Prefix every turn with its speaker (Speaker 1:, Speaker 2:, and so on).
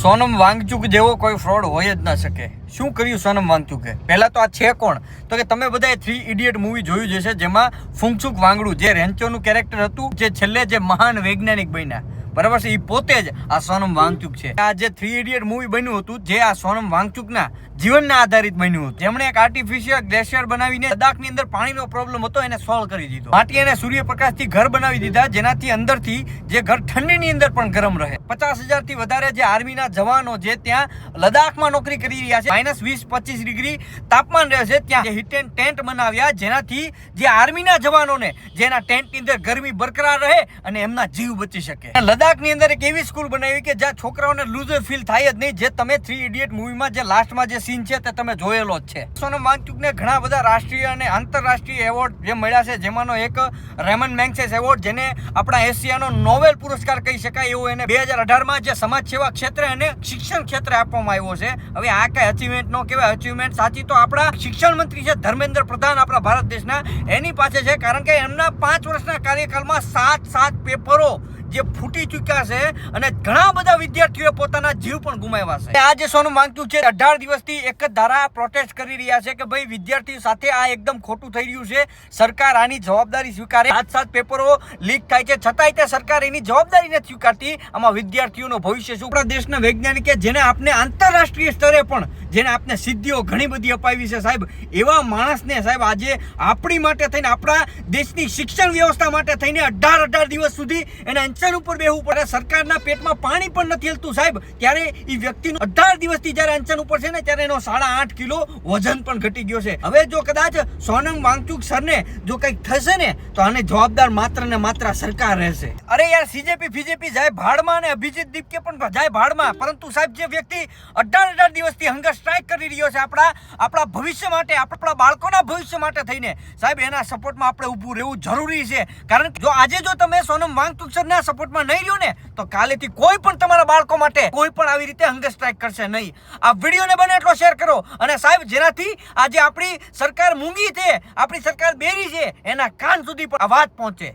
Speaker 1: સોનમ વાંગચુક જેવો કોઈ ફ્રોડ હોય જ ના શકે. શું કર્યું સોનમ વાંગચુકે? પહેલા તો આ છે કોણ? તો કે તમે બધાએ 3 ઇડિયટ મૂવી જોયું જશે, જેમાં ફુંગસુક વાંગડુ જે રેન્ચોનું કેરેક્ટર હતું, જે છેલ્લે જે મહાન વૈજ્ઞાનિક બન્યા, બરાબર છે, એ પોતે જ આ સોનમ વાંગચુક છે. આ જે 3 ઇડિયટ મૂવી બન્યું હતું, જે આ સોનમ વાંગચુકના જીવનને આધારિત બન્યું હતું. જેમણે એક આર્ટિફિશિયલ ગ્લેશિયર બનાવીને લદ્દાખની અંદર પાણીનો પ્રોબ્લેમ હતો એને સોલ્વ કરી દીધો. માટી અને સૂર્યપ્રકાશથી ઘર બનાવી દીધા, જેનાથી અંદરથી જે ઘર ઠંડીની અંદર પણ ગરમ રહે. 50,000 થી વધારે જે આર્મીના જવાનો જે ત્યાં લદ્દાખમાં નોકરી કરી રહ્યા છે, -20-25 ડિગ્રી તાપમાન રહે છે, ત્યાં હિટ એન્ડ ટેન્ટ બનાવ્યા, જેનાથી જે આર્મીના જવાનોને જેના ટેન્ટની અંદર ગરમી બરકરાર રહે અને એમના જીવ બચી શકે. લદ્દાખની અંદર એક એવી સ્કૂલ બનાવી કે જ્યાં છોકરાઓને લૂઝર ફીલ થાય જ નહીં, જે તમે 3 ઇડિયટ મૂવીમાં જે લાસ્ટમાં જે સીન છે તે તમે જોયેલો જ છે. સોનમ વાંગચુકને ઘણા બધા રાષ્ટ્રીય અને આંતરરાષ્ટ્રીય એવોર્ડ જે મળ્યા છે, જેમાંનો એક રેમન મેગ્સેસ એવોર્ડ, જેને આપણા એશિયાનો નોબેલ પુરસ્કાર કહી શકાય એવો એને 2018માં જે સમાજ સેવા ક્ષેત્રે અને શિક્ષણ ક્ષેત્રે આપવામાં આવ્યો છે. હવે આ કઈ અચીવમેન્ટ નો કહેવાય. અચીવમેન્ટ સાચી તો આપણા શિક્ષણ મંત્રી છે ધર્મેન્દ્ર પ્રધાન, આપણા ભારત દેશના, એની પાસે છે, કારણ કે એમના 5 વર્ષના કાર્યકાળમાં 7 પેપરો જે ફૂટી ચૂક્યા છે અને ઘણા બધા વિદ્યાર્થીઓએ પોતાના જીવ પણ ગુમાવ્યા છે. આ જે સોનમ વાંગચુક છે 18 દિવસથી એક જ ધારા પ્રોટેસ્ટ કરી રહ્યા છે કે ભાઈ વિદ્યાર્થીઓ સાથે આ એકદમ ખોટું થઈ રહ્યું છે, સરકાર આની જવાબદારી સ્વીકારે. 7 પેપરો લીક થાય છે, છતાંય તે સરકાર એની જવાબદારી નથી સ્વીકારતી. આમાં વિદ્યાર્થીઓનું ભવિષ્ય શું? આપણા દેશના વૈજ્ઞાનિકે જેને આપને આંતરરાષ્ટ્રીય સ્તરે પણ જેને આપને સિદ્ધિઓ ઘણી બધી અપાવી છે સાહેબ, એવા માણસને સાહેબ આજે આપણી માટે થઈને, આપણા દેશની શિક્ષણ વ્યવસ્થા માટે થઈને 18 દિવસ સુધી એને અંચન ઉપર બેહવું પડે. સરકારના પેટમાં પાણી પણ નથી હલતું સાહેબ, ત્યારે એ વ્યક્તિનો 18 દિવસથી જ્યારે અંચન ઉપર છે ને, ત્યારે એનો 8.5 કિલો વજન પણ ઘટી ગયો છે. હવે જો કદાચ સોનમ વાંગચુક સરને જો કંઈક થશે ને, તો આને જવાબદાર માત્ર ને માત્ર સરકાર રહેશે. અરે યાર, બીજેપી જાય ભાડમાં અને અભિજીત દીપકે પણ જાય ભાડમાં, પરંતુ સાહેબ જે વ્યક્તિ 18 દિવસથી હંગર સ્ટ્રાઇક કરી રહ્યો છે આપણા ભવિષ્ય માટે, આપણા બાળકોના ભવિષ્ય માટે થઈને, સાહેબ એના સપોર્ટમાં આપણે ઊભું રહેવું જરૂરી છે. કારણ કે જો આજે જો તમે સોનમ વાંગચુક સરના સપોર્ટમાં નહીં રહ્યો ને, તો કાલેથી કોઈ પણ તમારા બાળકો માટે કોઈ પણ આવી રીતે હંગર સ્ટ્રાઇક કરશે નહીં. આ વિડીયોને બને એટલો શેર કરો, અને સાહેબ જેનાથી આજે આપણી સરકાર મૂંગી છે, આપણી સરકાર બેરી છે, એના કાન સુધી પણ આ વાત પહોંચે.